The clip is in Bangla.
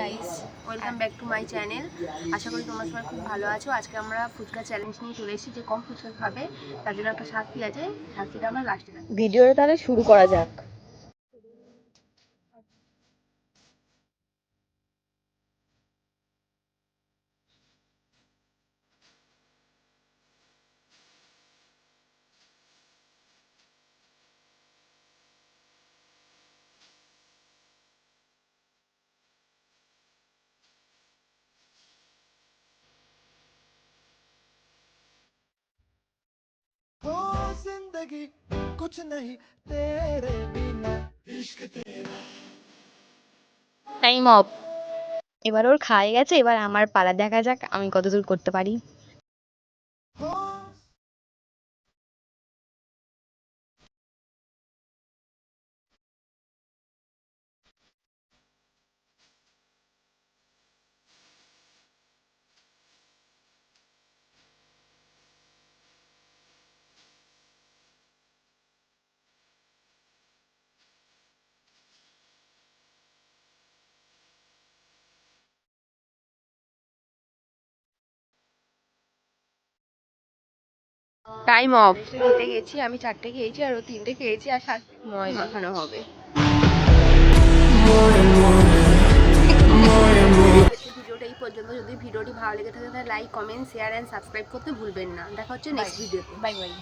Guys, welcome back to my channel. আশা করি তোমরা সবাই খুব ভালো আছো। আজকে আমরা ফুচকা চ্যালেঞ্জ নিয়ে চলে এসেছি, যে কম ফুচকা খাবে তার জন্য একটা শাস্তি আছে। শাস্তিটা আমরা লাস্টে দেখাবো। ভিডিওটা তাহলে শুরু করা যাক। जिंदगी कुछ नहीं तेरे बिना इश्क तेरा। Time of. এবার ওর খাওয়া গেছে, এবার আমার পালা, দেখা যাক আমি কতদূর করতে পারি। Time of. খেতে গেছি, আমি 4টে খেয়েছি আর ও 3টে খেয়েছি, আর শাস্তি মাখানো হবে। ভিডিওটা এই পর্যন্ত। যদি ভিডিওটি ভালো লেগে থাকে তাহলে like, comment, share and subscribe করতে ভুলবেন না। দেখা হচ্ছে নেক্সট ভিডিওতে। Bye bye.